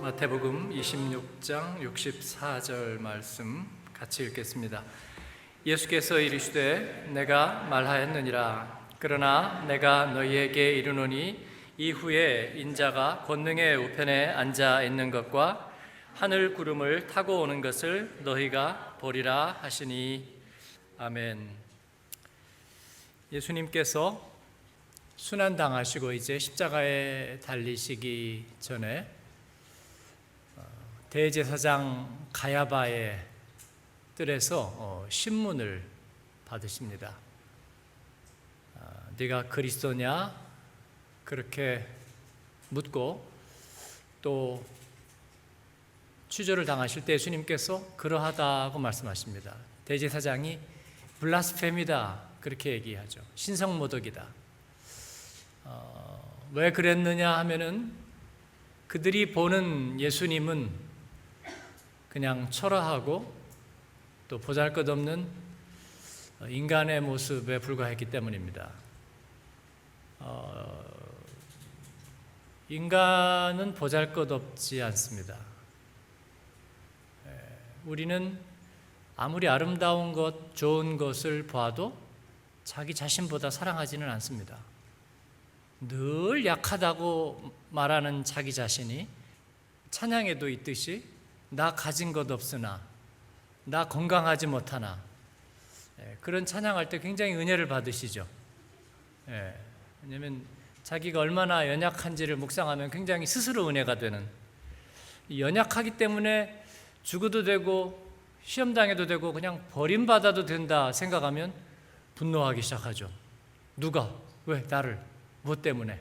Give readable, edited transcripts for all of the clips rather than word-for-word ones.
마태복음 26장 64절 말씀 같이 읽겠습니다. 예수께서 이르시되 내가 말하였느니라. 그러나 내가 너희에게 이르노니 이후에 인자가 권능의 우편에 앉아 있는 것과 하늘 구름을 타고 오는 것을 너희가 보리라 하시니. 아멘. 예수님께서 순환당하시고 이제 십자가에 달리시기 전에 대제사장 가야바의 뜰에서 신문을 받으십니다. 네가 그리스도냐? 그렇게 묻고 또 취조를 당하실 때 예수님께서 그러하다고 말씀하십니다. 대제사장이 블라스페미다 그렇게 얘기하죠. 신성모독이다. 왜 그랬느냐 하면은 그들이 보는 예수님은 그냥 초라하고 또 보잘것없는 인간의 모습에 불과했기 때문입니다. 인간은 보잘것없지 않습니다. 우리는 아무리 아름다운 것, 좋은 것을 봐도 자기 자신보다 사랑하지는 않습니다. 늘 약하다고 말하는 자기 자신이 찬양에도 있듯이 나 가진 것 없으나 나 건강하지 못하나 그런 찬양할 때 굉장히 은혜를 받으시죠. 왜냐하면 자기가 얼마나 연약한지를 묵상하면 굉장히 스스로 은혜가 되는, 연약하기 때문에 죽어도 되고 시험당해도 되고 그냥 버림받아도 된다 생각하면 분노하기 시작하죠. 누가? 왜? 나를? 무엇 때문에?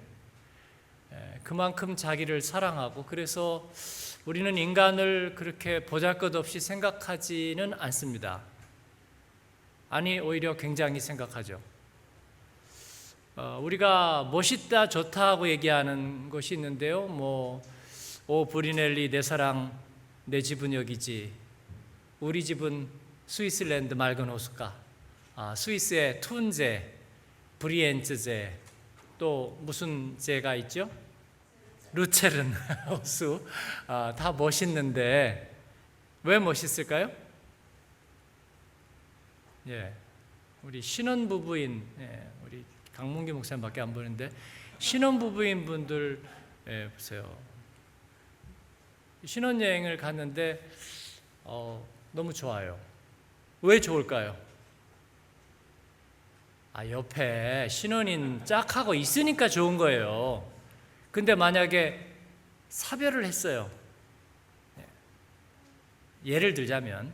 그만큼 자기를 사랑하고, 그래서 우리는 인간을 그렇게 보잘것없이 생각하지는 않습니다. 아니, 오히려 굉장히 생각하죠. 우리가 멋있다, 좋다 하고 얘기하는 것이 있는데요. 오 브리넬리 내 사랑 내 집은 여기지, 우리 집은 스위스랜드 맑은 호숫가, 스위스의 툰제, 브리엔츠제, 또 무슨 제가 있죠? 루체른 호수, 다 멋있는데 왜 멋있을까요? 우리 신혼부부인 우리 강문기 목사님밖에 안 보는데 신혼부부인 분들 보세요. 신혼여행을 갔는데 너무 좋아요. 왜 좋을까요? 옆에 신혼인 짝하고 있으니까 좋은 거예요. 근데 만약에 사별을 했어요. 예를 들자면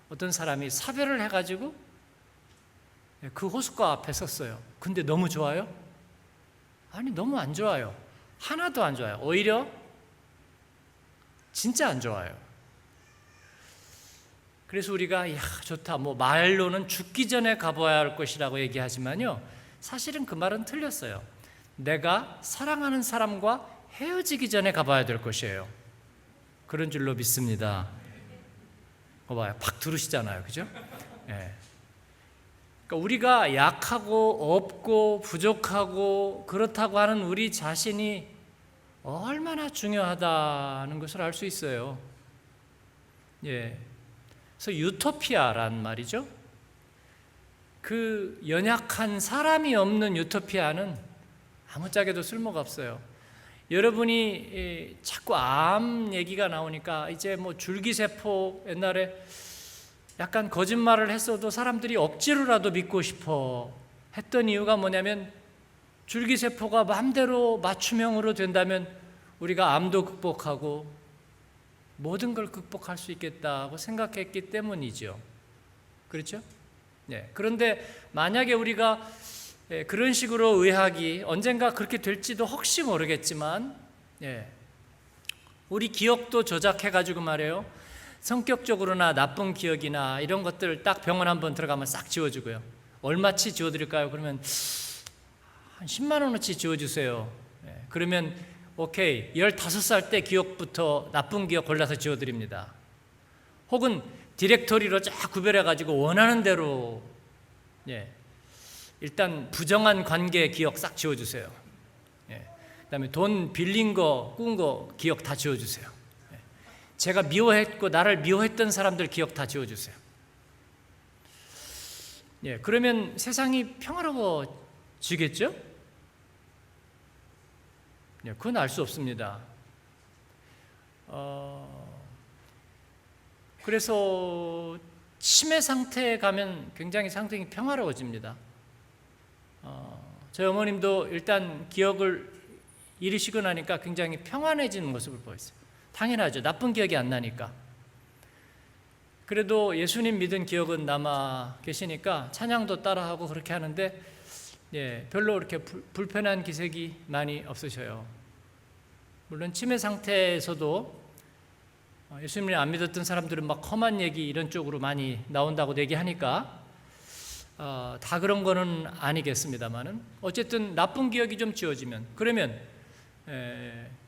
어떤 사람이 사별을 해가지고 그 호숫가 앞에 섰어요. 근데 너무 좋아요? 아니, 너무 안 좋아요. 하나도 안 좋아요. 오히려 진짜 안 좋아요. 그래서 우리가 좋다, 말로는 죽기 전에 가봐야 할 것이라고 얘기하지만요, 사실은 그 말은 틀렸어요. 내가 사랑하는 사람과 헤어지기 전에 가봐야 될 것이에요. 그런 줄로 믿습니다. 봐요, 팍 들으시잖아요, 그죠? 그러니까 우리가 약하고 없고 부족하고 그렇다고 하는 우리 자신이 얼마나 중요하다는 것을 알 수 있어요. 그래서 유토피아란 말이죠. 그 연약한 사람이 없는 유토피아는 아무짝에도 쓸모가 없어요. 여러분이 자꾸 암 얘기가 나오니까 이제 줄기세포, 옛날에 약간 거짓말을 했어도 사람들이 억지로라도 믿고 싶어 했던 이유가 뭐냐면, 줄기세포가 마음대로 맞춤형으로 된다면 우리가 암도 극복하고 모든 걸 극복할 수 있겠다고 생각했기 때문이죠. 그렇죠? 그런데 만약에 우리가 그런 식으로 의학이 언젠가 그렇게 될지도 혹시 모르겠지만, 우리 기억도 조작해가지고 말이에요, 성격적으로나 나쁜 기억이나 이런 것들 딱 병원 한번 들어가면 싹 지워주고요. 얼마치 지워드릴까요? 그러면 한 10만 원어치 지워주세요. 그러면 오케이, 15살 때 기억부터 나쁜 기억 골라서 지워드립니다. 혹은 디렉토리로 쫙 구별해가지고 원하는 대로 일단 부정한 관계 기억 싹 지워주세요. 그다음에 돈 빌린 거, 꾼 거 기억 다 지워주세요. 제가 미워했고 나를 미워했던 사람들 기억 다 지워주세요. 예, 그러면 세상이 평화로워지겠죠? 예, 그건 알 수 없습니다. 그래서 치매 상태에 가면 굉장히 상당히 평화로워집니다. 저희 어머님도 일단 기억을 잃으시고 나니까 굉장히 평안해지는 모습을 보였어요. 당연하죠. 나쁜 기억이 안 나니까. 그래도 예수님 믿은 기억은 남아 계시니까 찬양도 따라하고 그렇게 하는데 별로 그렇게 불편한 기색이 많이 없으셔요. 물론 치매 상태에서도 예수님을 안 믿었던 사람들은 막 험한 얘기 이런 쪽으로 많이 나온다고 얘기하니까 다 그런 거는 아니겠습니다만은 어쨌든 나쁜 기억이 좀 지워지면 그러면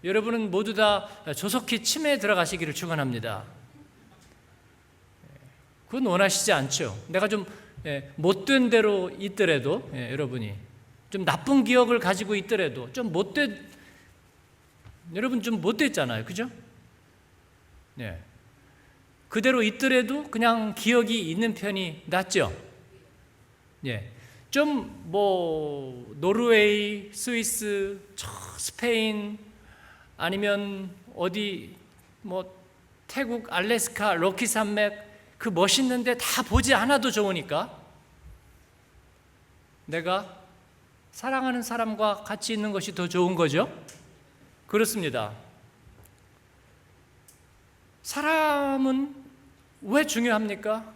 여러분은 모두 다 조속히 치매에 들어가시기를 축원합니다. 그건 원하시지 않죠. 내가 좀 못된 대로 있더라도 여러분이 좀 나쁜 기억을 가지고 있더라도 좀 여러분 좀 못됐잖아요, 그죠? 네. 그대로 있더라도 그냥 기억이 있는 편이 낫죠. 예. 좀 뭐 노르웨이, 스위스, 스페인 아니면 어디 뭐 태국, 알래스카, 로키 산맥 그 멋있는데 다 보지 않아도 좋으니까 내가 사랑하는 사람과 같이 있는 것이 더 좋은 거죠. 그렇습니다. 사람은 왜 중요합니까?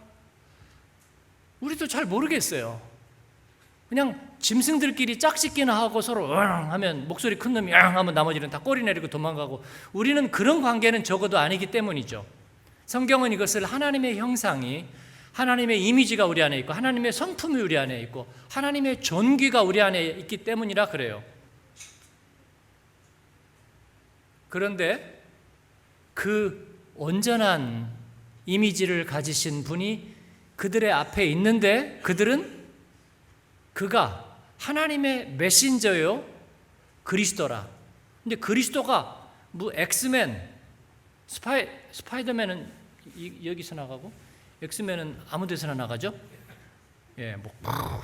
우리도 잘 모르겠어요. 그냥 짐승들끼리 짝짓기나 하고 서로 으앙 하면 목소리 큰 놈이 으앙 하면 나머지는 다 꼬리 내리고 도망가고 우리는 그런 관계는 적어도 아니기 때문이죠. 성경은 이것을 하나님의 형상이 하나님의 이미지가 우리 안에 있고 하나님의 성품이 우리 안에 있고 하나님의 존귀가 우리 안에 있기 때문이라 그래요. 그런데 그 온전한 이미지를 가지신 분이 그들의 앞에 있는데 그가 하나님의 메신저요 그리스도라. 근데 그리스도가 뭐 엑스맨 스파이더맨은 여기서 나가고 엑스맨은 아무 데서나 나가죠. 예, 뭐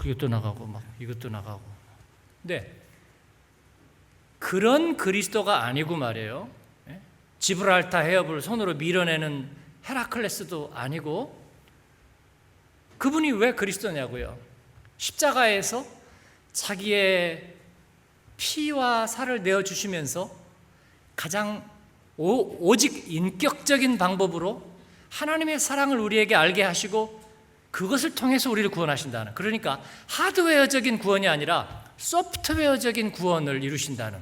이것도 나가고 막 이것도 나가고. 근데 그런 그리스도가 아니고 말이에요. 지브랄타 해협을 손으로 밀어내는 헤라클레스도 아니고 그분이 왜 그리스도냐고요. 십자가에서 자기의 피와 살을 내어주시면서 가장 오직 인격적인 방법으로 하나님의 사랑을 우리에게 알게 하시고 그것을 통해서 우리를 구원하신다는, 그러니까 하드웨어적인 구원이 아니라 소프트웨어적인 구원을 이루신다는.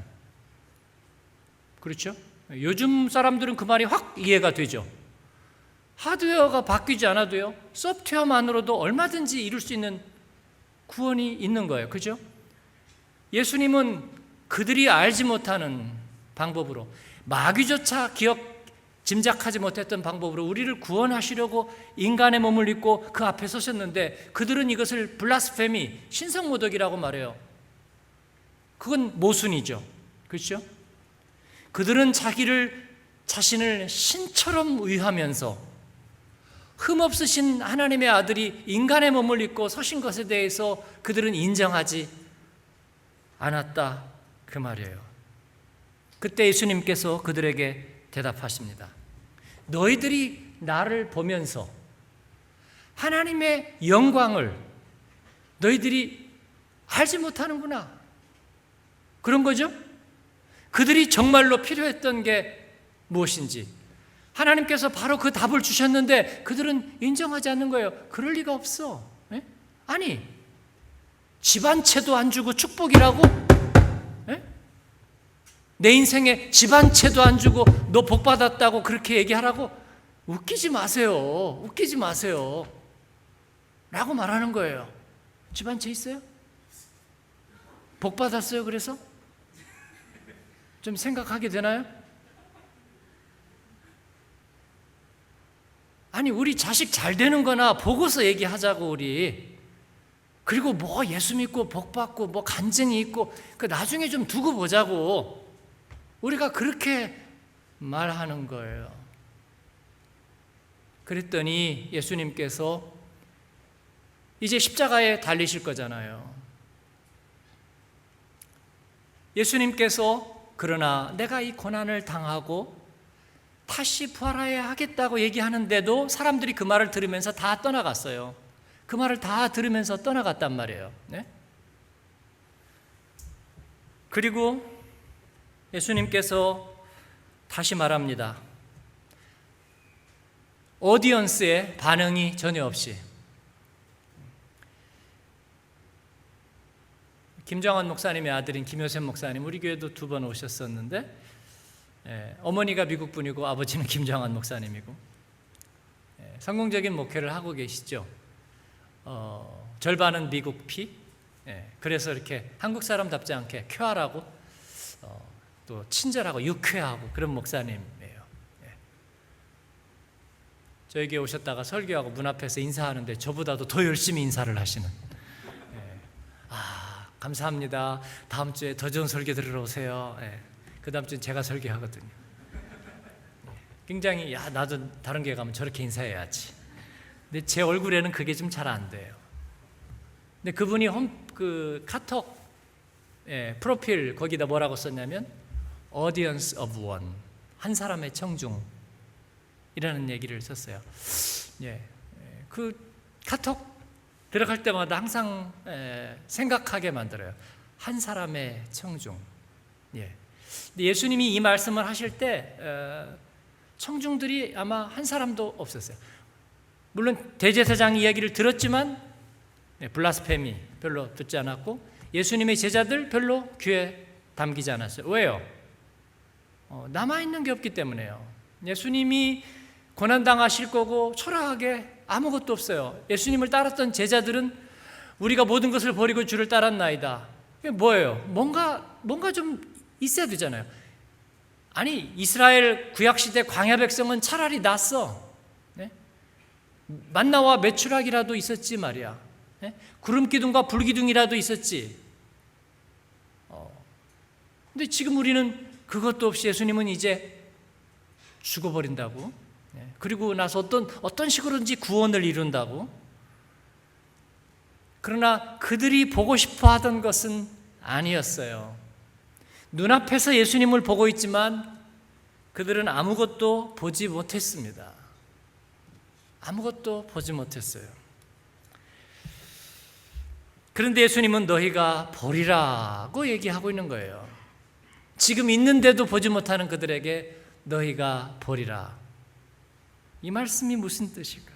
그렇죠? 요즘 사람들은 그 말이 확 이해가 되죠. 하드웨어가 바뀌지 않아도요 소프트웨어만으로도 얼마든지 이룰 수 있는 구원이 있는 거예요. 그죠? 예수님은 그들이 알지 못하는 방법으로 마귀조차 짐작하지 못했던 방법으로 우리를 구원하시려고 인간의 몸을 입고 그 앞에 서셨는데 그들은 이것을 블라스페미, 신성모독이라고 말해요. 그건 모순이죠. 그렇죠? 그들은 자신을 신처럼 위하면서 흠없으신 하나님의 아들이 인간의 몸을 입고 서신 것에 대해서 그들은 인정하지 않았다 그 말이에요. 그때 예수님께서 그들에게 대답하십니다. 너희들이 나를 보면서 하나님의 영광을 너희들이 알지 못하는구나. 그런 거죠? 그들이 정말로 필요했던 게 무엇인지 하나님께서 바로 그 답을 주셨는데 그들은 인정하지 않는 거예요. 그럴 리가 없어. 에? 아니, 집 한 채도 안 주고 축복이라고? 에? 내 인생에 집 한 채도 안 주고 너 복 받았다고 그렇게 얘기하라고? 웃기지 마세요. 웃기지 마세요. 라고 말하는 거예요. 집 한 채 있어요? 복 받았어요, 그래서? 좀 생각하게 되나요? 아니, 우리 자식 잘 되는 거나 보고서 얘기하자고, 우리. 그리고 뭐 예수 믿고 복 받고 뭐 간증이 있고 그 나중에 좀 두고 보자고. 우리가 그렇게 말하는 거예요. 그랬더니 예수님께서 이제 십자가에 달리실 거잖아요. 예수님께서 그러나 내가 이 고난을 당하고 다시 부활해야 하겠다고 얘기하는데도 사람들이 그 말을 들으면서 다 떠나갔어요. 그 말을 다 들으면서 떠나갔단 말이에요. 네? 그리고 예수님께서 다시 말합니다. 오디언스의 반응이 전혀 없이. 김정환 목사님의 아들인 김효셉 목사님, 우리 교회도 2번 오셨었는데, 어머니가 미국 분이고 아버지는 김정환 목사님이고, 성공적인 목회를 하고 계시죠. 절반은 미국 피, 그래서 이렇게 한국 사람답지 않게 쾌활하고 또 친절하고 유쾌하고 그런 목사님이에요. 저에게 오셨다가 설교하고 문 앞에서 인사하는데 저보다도 더 열심히 인사를 하시는. 감사합니다. 다음 주에 더 좋은 설교 들으러 오세요. 그 다음 주엔 제가 설교하거든요. 굉장히 나도 다른 교회 가면 저렇게 인사해야지. 근데 제 얼굴에는 그게 좀 잘 안 돼요. 근데 그분이 그 카톡 프로필 거기다 뭐라고 썼냐면 Audience of One, 한 사람의 청중이라는 얘기를 썼어요. 그 카톡 들어갈 때마다 항상 생각하게 만들어요. 한 사람의 청중. 예수님이 이 말씀을 하실 때 청중들이 아마 한 사람도 없었어요. 물론 대제사장 이야기를 들었지만 블라스페미 별로 듣지 않았고 예수님의 제자들 별로 귀에 담기지 않았어요. 왜요? 남아있는 게 없기 때문에요. 예수님이 고난당하실 거고 초라하게 아무것도 없어요. 예수님을 따랐던 제자들은 우리가 모든 것을 버리고 주를 따랐나이다. 이게 뭐예요? 뭔가 좀 있어야 되잖아요. 아니, 이스라엘 구약시대 광야 백성은 차라리 낫어. 만나와 메추라기라도 있었지 말이야. 구름 기둥과 불 기둥이라도 있었지. 근데 지금 우리는 그것도 없이 예수님은 이제 죽어버린다고. 그리고 나서 어떤 식으로든지 구원을 이룬다고. 그러나 그들이 보고 싶어 하던 것은 아니었어요. 눈앞에서 예수님을 보고 있지만 그들은 아무것도 보지 못했습니다. 아무것도 보지 못했어요. 그런데 예수님은 너희가 보리라고 얘기하고 있는 거예요. 지금 있는데도 보지 못하는 그들에게 너희가 보리라. 이 말씀이 무슨 뜻일까?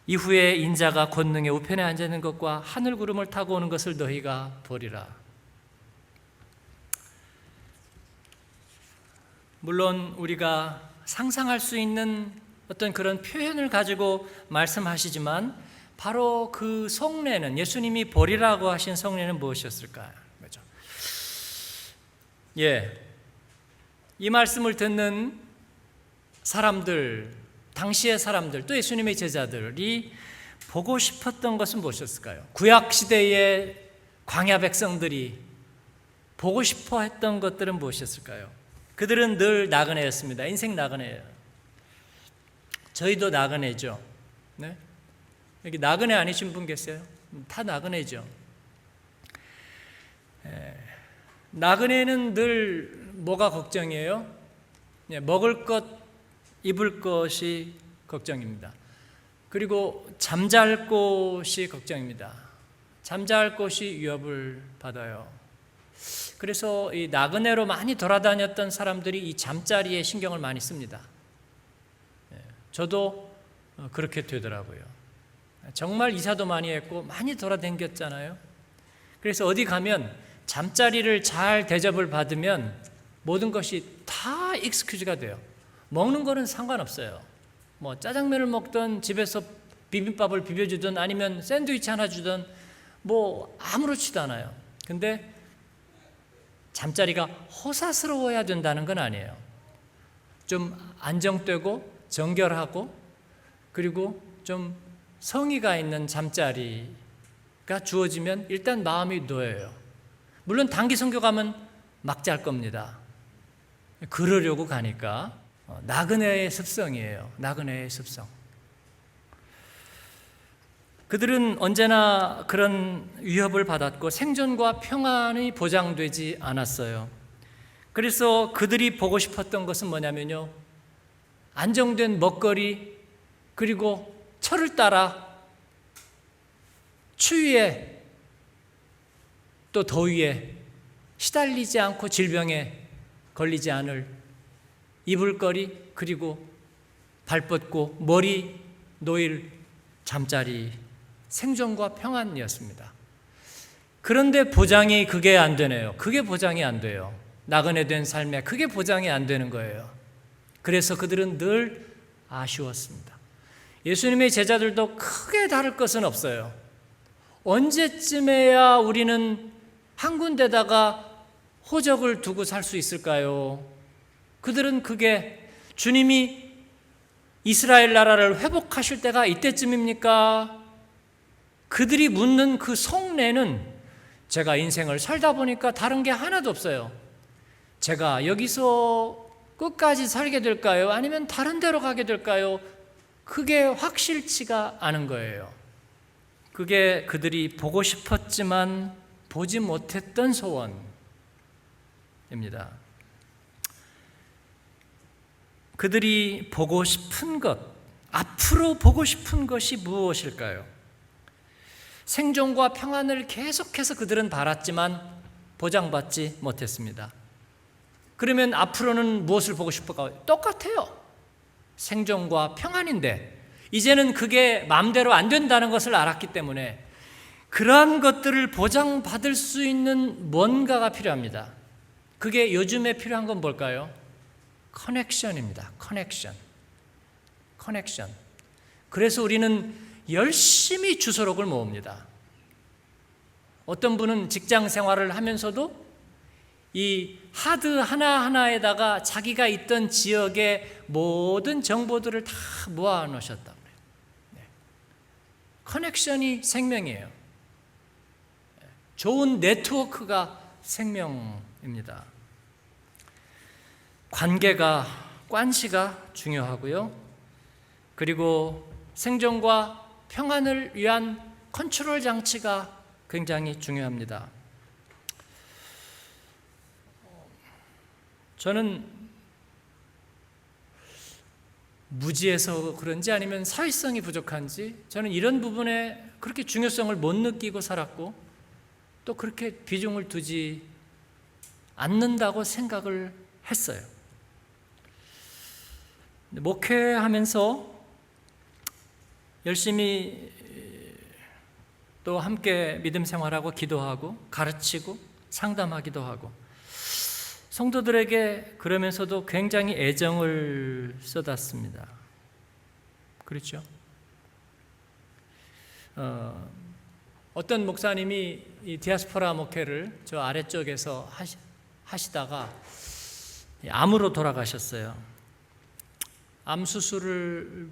이후에 인자가 권능의 우편에 앉아 있는 것과 하늘 구름을 타고 오는 것을 너희가 보리라. 물론 우리가 상상할 수 있는 어떤 그런 표현을 가지고 말씀하시지만 바로 그 성례는, 예수님이 보리라고 하신 성례는 무엇이었을까요? 그렇죠? 이 말씀을 듣는 사람들, 당시의 사람들, 또 예수님의 제자들이 보고 싶었던 것은 무엇이었을까요? 구약 시대의 광야 백성들이 보고 싶어 했던 것들은 무엇이었을까요? 그들은 늘 나그네였습니다. 인생 나그네예요. 저희도 나그네죠. 네? 여기 나그네 아니신 분 계세요? 다 나그네죠. 나그네는 늘 뭐가 걱정이에요? 먹을 것, 입을 것이 걱정입니다. 그리고 잠잘 곳이 걱정입니다. 잠잘 곳이 위협을 받아요. 그래서 이 나그네로 많이 돌아다녔던 사람들이 이 잠자리에 신경을 많이 씁니다. 저도 그렇게 되더라고요. 정말 이사도 많이 했고 많이 돌아다녔잖아요. 그래서 어디 가면 잠자리를 잘 대접을 받으면 모든 것이 다 익스큐즈가 돼요. 먹는 거는 상관없어요. 뭐 짜장면을 먹든 집에서 비빔밥을 비벼주든 아니면 샌드위치 하나 주든 뭐 아무렇지도 않아요. 근데 잠자리가 호사스러워야 된다는 건 아니에요. 좀 안정되고 정결하고 그리고 좀 성의가 있는 잠자리가 주어지면 일단 마음이 놓여요. 물론 단기 선교 가면 막 잘 겁니다. 그러려고 가니까 나그네의 습성이에요. 나그네의 습성. 그들은 언제나 그런 위협을 받았고 생존과 평안이 보장되지 않았어요. 그래서 그들이 보고 싶었던 것은 뭐냐면요, 안정된 먹거리, 그리고 철을 따라 추위에 또 더위에 시달리지 않고 질병에 걸리지 않을 이불거리, 그리고 발 뻗고 머리 놓일 잠자리, 생존과 평안이었습니다. 그런데 보장이 그게 안 되네요. 그게 보장이 안 돼요. 나그네 된 삶에 그게 보장이 안 되는 거예요. 그래서 그들은 늘 아쉬웠습니다. 예수님의 제자들도 크게 다를 것은 없어요. 언제쯤에야 우리는 한 군데다가 호적을 두고 살 수 있을까요? 그들은 그게 주님이 이스라엘 나라를 회복하실 때가 이때쯤입니까? 그들이 묻는 그 속내는 제가 인생을 살다 보니까 다른 게 하나도 없어요. 제가 여기서 끝까지 살게 될까요? 아니면 다른 데로 가게 될까요? 그게 확실치가 않은 거예요. 그게 그들이 보고 싶었지만 보지 못했던 소원입니다. 그들이 보고 싶은 것, 앞으로 보고 싶은 것이 무엇일까요? 생존과 평안을 계속해서 그들은 바랐지만 보장받지 못했습니다. 그러면 앞으로는 무엇을 보고 싶을까요? 똑같아요. 생존과 평안인데 이제는 그게 마음대로 안 된다는 것을 알았기 때문에 그러한 것들을 보장받을 수 있는 뭔가가 필요합니다. 그게 요즘에 필요한 건 뭘까요? 커넥션입니다. 커넥션. 그래서 우리는 열심히 주소록을 모읍니다. 어떤 분은 직장 생활을 하면서도 이 하드 하나하나에다가 자기가 있던 지역의 모든 정보들을 다 모아 놓으셨다고 해요. 커넥션이 생명이에요. 좋은 네트워크가 생명입니다. 관시가 중요하고요. 그리고 생존과 평안을 위한 컨트롤 장치가 굉장히 중요합니다. 저는 무지해서 그런지 아니면 사회성이 부족한지 저는 이런 부분에 그렇게 중요성을 못 느끼고 살았고 또 그렇게 비중을 두지 않는다고 생각을 했어요. 목회하면서 열심히 또 함께 믿음 생활하고 기도하고 가르치고 상담하기도 하고 성도들에게 그러면서도 굉장히 애정을 쏟았습니다. 그렇죠? 어떤 목사님이 이 디아스포라 목회를 저 아래쪽에서 하시다가 암으로 돌아가셨어요. 암 수술을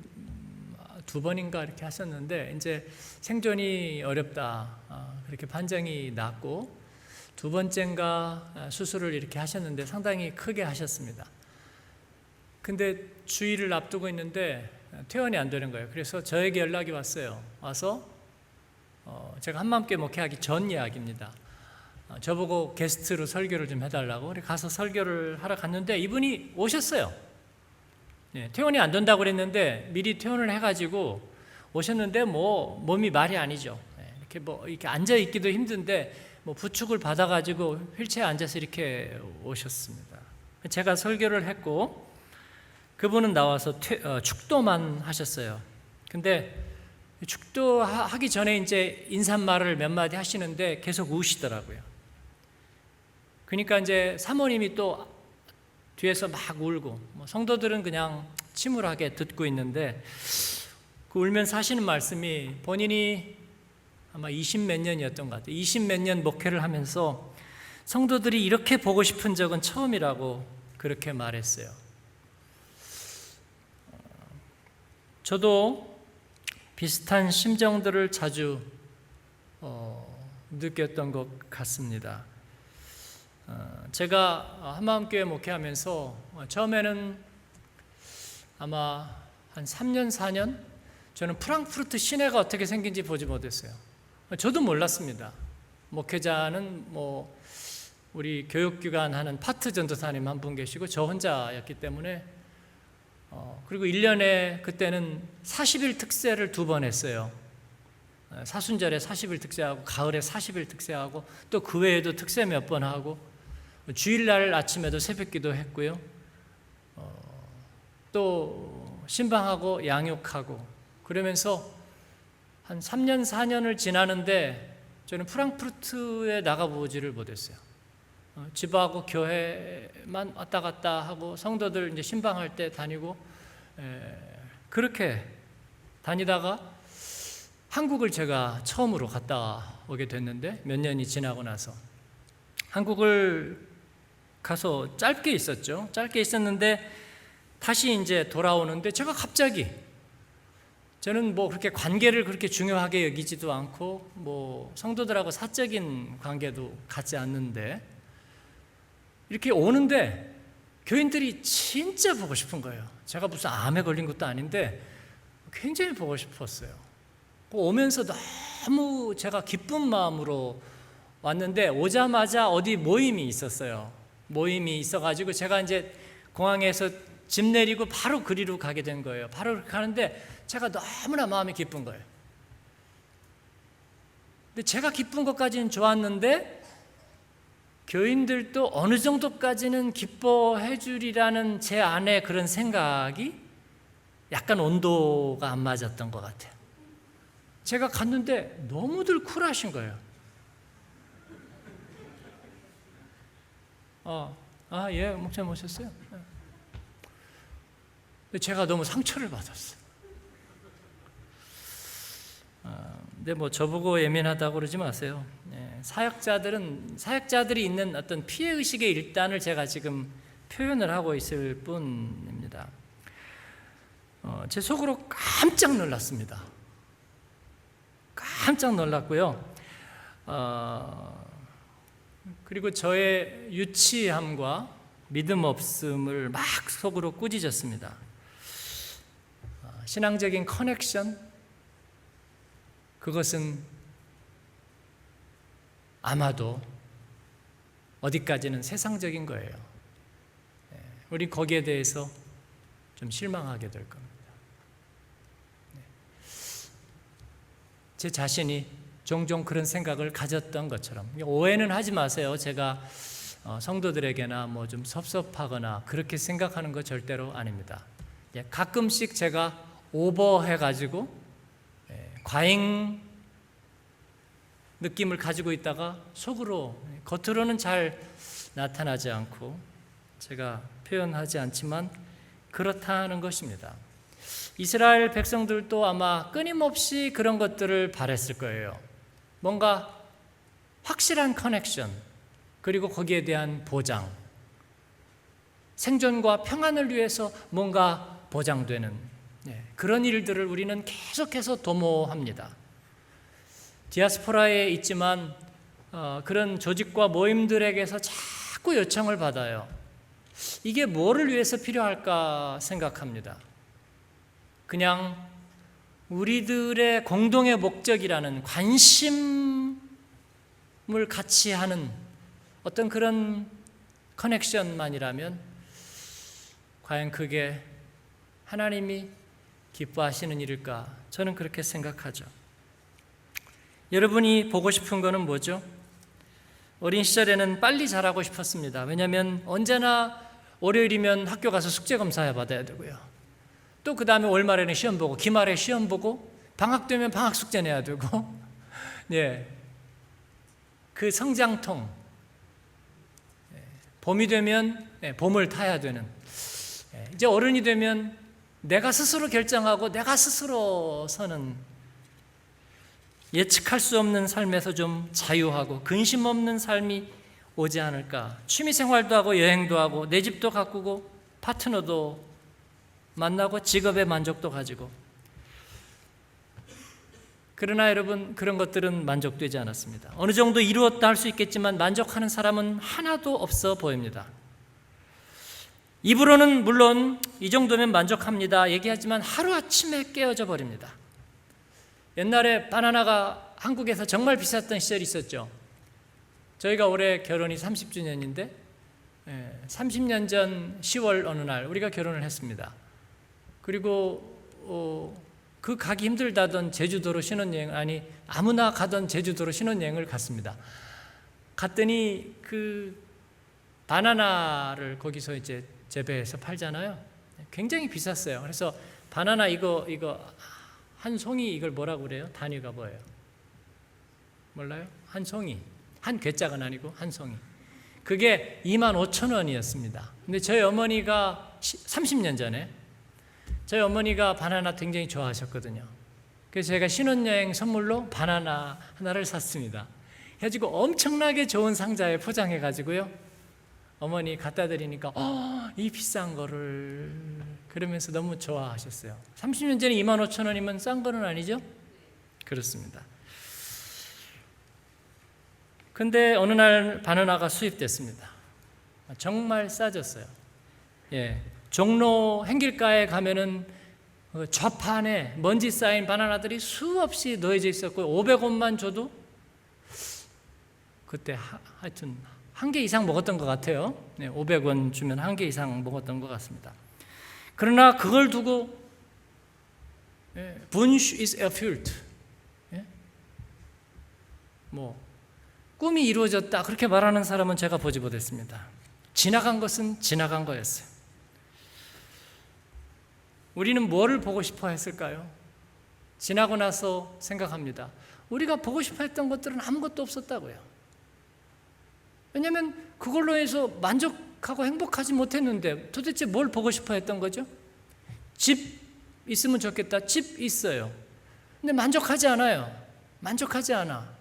2번인가 이렇게 하셨는데 이제 생존이 어렵다 그렇게 판정이 났고 2번째인가 수술을 이렇게 하셨는데 상당히 크게 하셨습니다. 근데 주의를 앞두고 있는데 퇴원이 안 되는 거예요. 그래서 저에게 연락이 왔어요. 와서 제가 한마음교회 목회하기 전 이야기입니다. 저보고 게스트로 설교를 좀 해달라고 가서 설교를 하러 갔는데 이분이 오셨어요. 퇴원이 안 된다고 그랬는데 미리 퇴원을 해가지고 오셨는데 몸이 말이 아니죠. 이렇게 앉아 있기도 힘든데 부축을 받아가지고 휠체어에 앉아서 이렇게 오셨습니다. 제가 설교를 했고 그분은 나와서 축도만 하셨어요. 근데 축도하기 전에 이제 인사말을 몇 마디 하시는데 계속 우시더라고요. 그러니까 이제 사모님이 또 뒤에서 막 울고 성도들은 그냥 침울하게 듣고 있는데 그 울면서 하시는 말씀이 본인이 아마 20몇 년이었던 것 같아요. 20몇 년 목회를 하면서 성도들이 이렇게 보고 싶은 적은 처음이라고 그렇게 말했어요. 저도 비슷한 심정들을 자주 느꼈던 것 같습니다. 제가 한마음교회 목회하면서 처음에는 아마 한 3년, 4년 저는 프랑크푸르트 시내가 어떻게 생긴지 보지 못했어요. 저도 몰랐습니다. 목회자는 우리 교육기관 하는 파트 전도사님 한 분 계시고 저 혼자였기 때문에 그리고 1년에 그때는 40일 특세를 2번 했어요. 사순절에 40일 특세하고 가을에 40일 특세하고 또 그 외에도 특세 몇 번 하고 주일날 아침에도 새벽기도 했고요. 또 신방하고 양육하고 그러면서 한 3년 4년을 지나는데 저는 프랑크푸르트에 나가보지를 못했어요. 집하고 교회만 왔다 갔다 하고 성도들 이제 신방할 때 다니고 그렇게 다니다가 한국을 제가 처음으로 갔다 오게 됐는데 몇 년이 지나고 나서 한국을 가서 짧게 있었죠. 짧게 있었는데 다시 이제 돌아오는데 제가 갑자기 저는 그렇게 관계를 그렇게 중요하게 여기지도 않고 성도들하고 사적인 관계도 갖지 않는데 이렇게 오는데 교인들이 진짜 보고 싶은 거예요. 제가 무슨 암에 걸린 것도 아닌데 굉장히 보고 싶었어요. 오면서 너무 제가 기쁜 마음으로 왔는데 오자마자 어디 모임이 있었어요. 모임이 있어가지고 제가 이제 공항에서 짐 내리고 바로 그리로 가게 된 거예요. 바로 그렇게 가는데 제가 너무나 마음이 기쁜 거예요. 근데 제가 기쁜 것까지는 좋았는데 교인들도 어느 정도까지는 기뻐해 주리라는 제 안에 그런 생각이 약간 온도가 안 맞았던 것 같아요. 제가 갔는데 너무들 쿨하신 거예요. 예, 목사님 오셨어요? 근데 제가 너무 상처를 받았어요. 근데 저보고 예민하다고 그러지 마세요. 사역자들이 있는 어떤 피해의식의 일단을 제가 지금 표현을 하고 있을 뿐입니다. 제 속으로 깜짝 놀랐습니다. 깜짝 놀랐고요. 그리고 저의 유치함과 믿음 없음을 막 속으로 꾸짖었습니다. 신앙적인 커넥션, 그것은 아마도 어디까지는 세상적인 거예요. 우리 거기에 대해서 좀 실망하게 될 겁니다. 제 자신이 종종 그런 생각을 가졌던 것처럼 오해는 하지 마세요. 제가 성도들에게나 좀 섭섭하거나 그렇게 생각하는 거 절대로 아닙니다. 가끔씩 제가 오버해가지고 과잉 느낌을 가지고 있다가 속으로 겉으로는 잘 나타나지 않고 제가 표현하지 않지만 그렇다는 것입니다. 이스라엘 백성들도 아마 끊임없이 그런 것들을 바랬을 거예요. 뭔가 확실한 커넥션, 그리고 거기에 대한 보장, 생존과 평안을 위해서 뭔가 보장되는 그런 일들을 우리는 계속해서 도모합니다. 디아스포라에 있지만 그런 조직과 모임들에게서 자꾸 요청을 받아요. 이게 뭐를 위해서 필요할까 생각합니다. 그냥 우리들의 공동의 목적이라는 관심을 같이 하는 어떤 그런 커넥션만이라면 과연 그게 하나님이 기뻐하시는 일일까? 저는 그렇게 생각하죠. 여러분이 보고 싶은 거는 뭐죠? 어린 시절에는 빨리 자라고 싶었습니다. 왜냐하면 언제나 월요일이면 학교 가서 숙제 검사 받아야 되고요. 또 그 다음에 월말에는 시험 보고, 기말에 시험 보고, 방학 되면 방학 숙제 내야 되고, 그 성장통, 봄이 되면 봄을 타야 되는, 이제 어른이 되면 내가 스스로 결정하고 내가 스스로 서는, 예측할 수 없는 삶에서 좀 자유하고 근심 없는 삶이 오지 않을까. 취미생활도 하고 여행도 하고 내 집도 가꾸고 파트너도 만나고 직업의 만족도 가지고, 그러나 여러분, 그런 것들은 만족되지 않았습니다. 어느 정도 이루었다 할 수 있겠지만 만족하는 사람은 하나도 없어 보입니다. 입으로는 물론 이 정도면 만족합니다 얘기하지만 하루아침에 깨어져 버립니다. 옛날에 바나나가 한국에서 정말 비쌌던 시절이 있었죠. 저희가 올해 결혼이 30주년인데 30년 전 10월 어느 날 우리가 결혼을 했습니다. 그리고 그 가기 힘들다던 제주도로 신혼여행, 아니 아무나 가던 제주도로 신혼여행을 갔습니다. 갔더니 그 바나나를 거기서 이제 재배해서 팔잖아요. 굉장히 비쌌어요. 그래서 바나나 이거 한 송이, 이걸 뭐라고 그래요? 단위가 뭐예요? 몰라요? 한 송이, 한 괴짝은 아니고 한 송이. 그게 25,000원이었습니다. 근데 저희 어머니가 30년 전에 저희 어머니가 바나나 굉장히 좋아하셨거든요. 그래서 제가 신혼여행 선물로 바나나 하나를 샀습니다. 해가지고 엄청나게 좋은 상자에 포장해가지고요, 어머니 갖다 드리니까 이 비싼 거를, 그러면서 너무 좋아하셨어요. 30년 전에 25,000원이면 싼 거는 아니죠? 그렇습니다. 근데 어느 날 바나나가 수입됐습니다. 정말 싸졌어요. 종로 행길가에 가면은 좌판에 먼지 쌓인 바나나들이 수없이 놓여져 있었고 500원만 줘도 그때 하여튼 한 개 이상 먹었던 것 같아요. 500원 주면 한 개 이상 먹었던 것 같습니다. 그러나 그걸 두고 Wunsch ist erfüllt, 꿈이 이루어졌다 그렇게 말하는 사람은 제가 보지 못했습니다. 지나간 것은 지나간 거였어요. 우리는 뭐를 보고 싶어 했을까요? 지나고 나서 생각합니다. 우리가 보고 싶어 했던 것들은 아무것도 없었다고요. 왜냐하면 그걸로 해서 만족하고 행복하지 못했는데 도대체 뭘 보고 싶어 했던 거죠? 집 있으면 좋겠다. 집 있어요. 근데 만족하지 않아요. 만족하지 않아.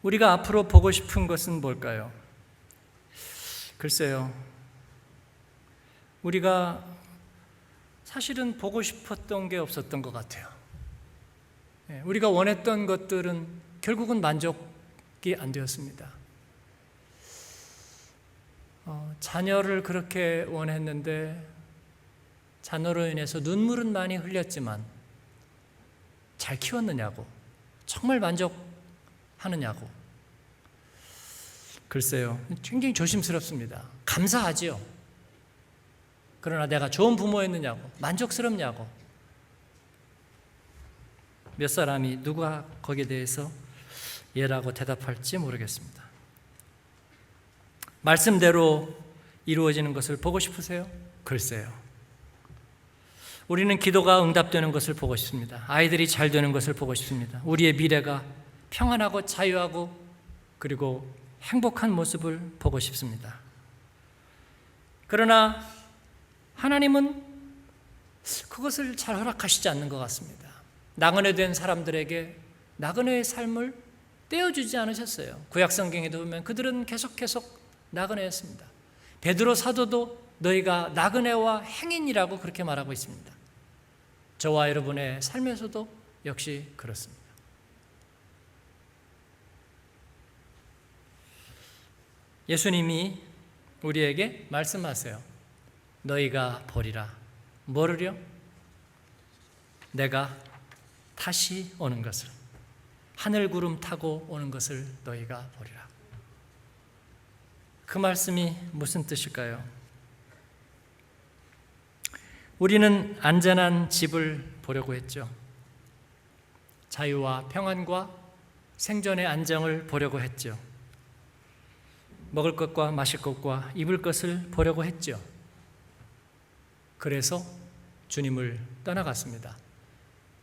우리가 앞으로 보고 싶은 것은 뭘까요? 글쎄요, 우리가 사실은 보고 싶었던 게 없었던 것 같아요. 우리가 원했던 것들은 결국은 만족이 안 되었습니다. 자녀를 그렇게 원했는데 자녀로 인해서 눈물은 많이 흘렸지만 잘 키웠느냐고, 정말 만족하느냐고. 글쎄요, 굉장히 조심스럽습니다. 감사하지요. 그러나 내가 좋은 부모였느냐고, 만족스럽냐고. 몇 사람이 누가 거기에 대해서 예라고 대답할지 모르겠습니다. 말씀대로 이루어지는 것을 보고 싶으세요? 글쎄요. 우리는 기도가 응답되는 것을 보고 싶습니다. 아이들이 잘 되는 것을 보고 싶습니다. 우리의 미래가 평안하고 자유하고 그리고 행복한 모습을 보고 싶습니다. 그러나 하나님은 그것을 잘 허락하시지 않는 것 같습니다. 나그네 된 사람들에게 나그네의 삶을 떼어주지 않으셨어요. 구약 성경에도 보면 그들은 계속 나그네였습니다. 베드로 사도도 너희가 나그네와 행인이라고 그렇게 말하고 있습니다. 저와 여러분의 삶에서도 역시 그렇습니다. 예수님이 우리에게 말씀하세요. 너희가 보리라. 뭐를요? 내가 다시 오는 것을, 하늘 구름 타고 오는 것을 너희가 보리라. 그 말씀이 무슨 뜻일까요? 우리는 안전한 집을 보려고 했죠. 자유와 평안과 생존의 안정을 보려고 했죠. 먹을 것과 마실 것과 입을 것을 보려고 했죠. 그래서 주님을 떠나갔습니다.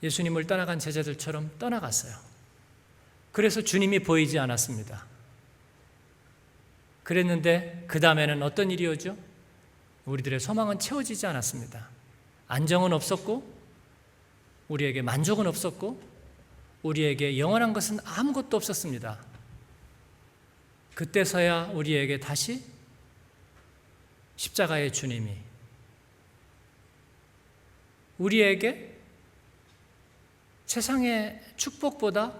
예수님을 떠나간 제자들처럼 떠나갔어요. 그래서 주님이 보이지 않았습니다. 그랬는데 그 다음에는 어떤 일이 오죠? 우리들의 소망은 채워지지 않았습니다. 안정은 없었고 우리에게 만족은 없었고 우리에게 영원한 것은 아무것도 없었습니다. 그때서야 우리에게 다시 십자가의 주님이 우리에게 세상의 축복보다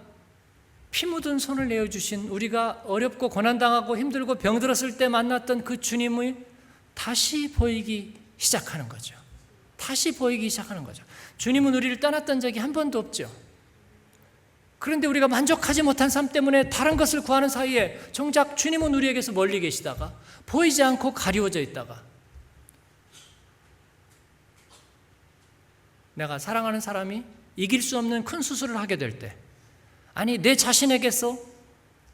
피 묻은 손을 내어주신, 우리가 어렵고 고난당하고 힘들고 병들었을 때 만났던 그 주님이 다시 보이기 시작하는 거죠. 다시 보이기 시작하는 거죠. 주님은 우리를 떠났던 적이 한 번도 없죠. 그런데 우리가 만족하지 못한 삶 때문에 다른 것을 구하는 사이에 정작 주님은 우리에게서 멀리 계시다가 보이지 않고 가리워져 있다가, 내가 사랑하는 사람이 이길 수 없는 큰 수술을 하게 될 때, 아니 내 자신에게서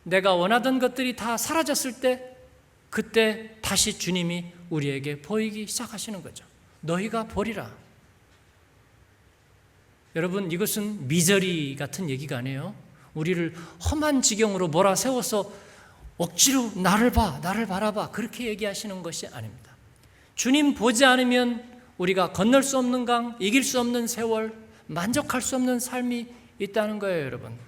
내가 원하던 것들이 다 사라졌을 때, 그때 다시 주님이 우리에게 보이기 시작하시는 거죠. 너희가 보리라. 여러분, 이것은 미저리 같은 얘기가 아니에요. 우리를 험한 지경으로 몰아세워서 억지로 나를 봐, 나를 바라봐, 그렇게 얘기하시는 것이 아닙니다. 주님 보지 않으면 우리가 건널 수 없는 강, 이길 수 없는 세월, 만족할 수 없는 삶이 있다는 거예요, 여러분.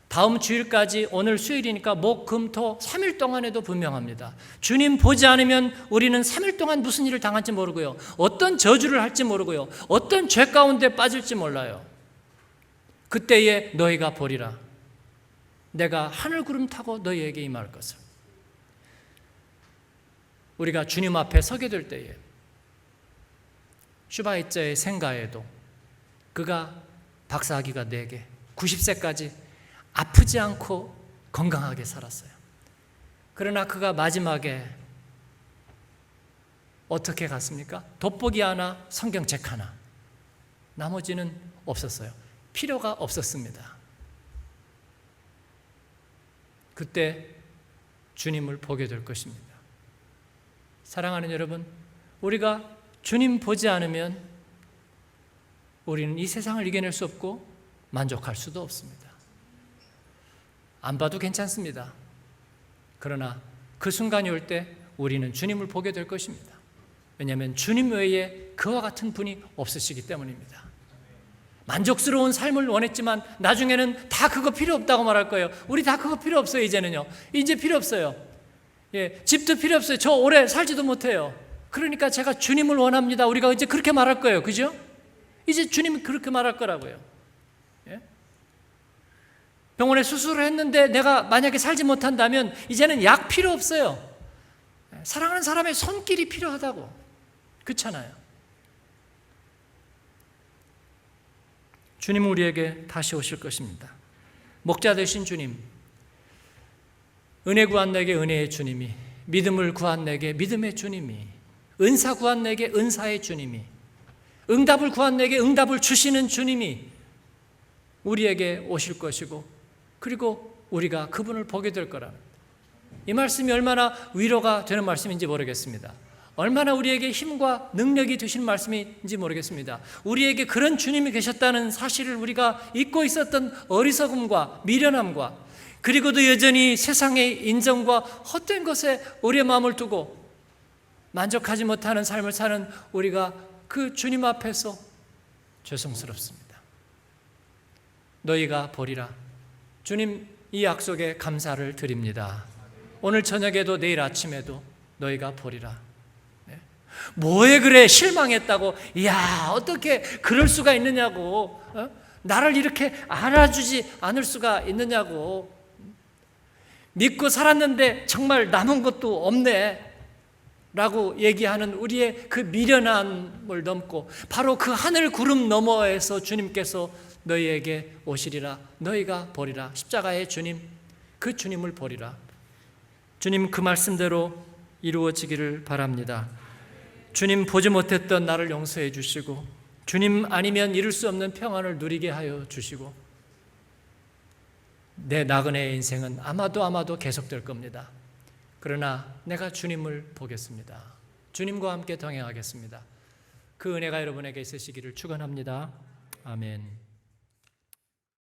다음 주일까지, 오늘 수요일이니까 목, 금, 토 3일 동안에도 분명합니다. 주님 보지 않으면 우리는 3일 동안 무슨 일을 당할지 모르고요, 어떤 저주를 할지 모르고요, 어떤 죄 가운데 빠질지 몰라요. 그때에 너희가 보리라. 내가 하늘 구름 타고 너희에게 임할 것을. 우리가 주님 앞에 서게 될 때에, 슈바이처의 생가에도 그가 박사학위가 4개, 90세까지 아프지 않고 건강하게 살았어요. 그러나 그가 마지막에 어떻게 갔습니까? 돋보기 하나, 성경책 하나, 나머지는 없었어요. 필요가 없었습니다. 그때 주님을 보게 될 것입니다. 사랑하는 여러분, 우리가 주님 보지 않으면 우리는 이 세상을 이겨낼 수 없고 만족할 수도 없습니다. 안 봐도 괜찮습니다. 그러나 그 순간이 올 때 우리는 주님을 보게 될 것입니다. 왜냐하면 주님 외에 그와 같은 분이 없으시기 때문입니다. 만족스러운 삶을 원했지만 나중에는 다 그거 필요 없다고 말할 거예요. 우리 다 그거 필요 없어요. 이제는요. 이제 필요 없어요. 집도 필요 없어요. 저 오래 살지도 못해요. 그러니까 제가 주님을 원합니다. 우리가 이제 그렇게 말할 거예요. 그죠? 이제 주님이 그렇게 말할 거라고요. 병원에 수술을 했는데 내가 만약에 살지 못한다면 이제는 약 필요 없어요. 사랑하는 사람의 손길이 필요하다고. 그렇잖아요. 주님은 우리에게 다시 오실 것입니다. 목자 되신 주님, 은혜 구한 내게 은혜의 주님이, 믿음을 구한 내게 믿음의 주님이, 은사 구한 내게 은사의 주님이, 응답을 구한 내게 응답을 주시는 주님이 우리에게 오실 것이고, 그리고 우리가 그분을 보게 될 거라는, 이 말씀이 얼마나 위로가 되는 말씀인지 모르겠습니다. 얼마나 우리에게 힘과 능력이 되신 말씀인지 모르겠습니다. 우리에게 그런 주님이 계셨다는 사실을 우리가 잊고 있었던 어리석음과 미련함과, 그리고도 여전히 세상의 인정과 헛된 것에 우리의 마음을 두고 만족하지 못하는 삶을 사는 우리가 그 주님 앞에서 죄송스럽습니다. 너희가 보리라. 주님, 이 약속에 감사를 드립니다. 오늘 저녁에도 내일 아침에도 너희가 보리라. 뭐에 그래 실망했다고, 이야 어떻게 그럴 수가 있느냐고, 나를 이렇게 알아주지 않을 수가 있느냐고, 믿고 살았는데 정말 남은 것도 없네 라고 얘기하는 우리의 그 미련함을 넘고 바로 그 하늘 구름 너머에서 주님께서 너희에게 오시리라. 너희가 보리라. 십자가의 주님, 그 주님을 보리라. 주님 그 말씀대로 이루어지기를 바랍니다. 주님 보지 못했던 나를 용서해 주시고, 주님 아니면 이룰 수 없는 평안을 누리게 하여 주시고, 내 나그네의 인생은 아마도 계속될 겁니다. 그러나 내가 주님을 보겠습니다. 주님과 함께 동행하겠습니다. 그 은혜가 여러분에게 있으시기를 축원합니다. 아멘.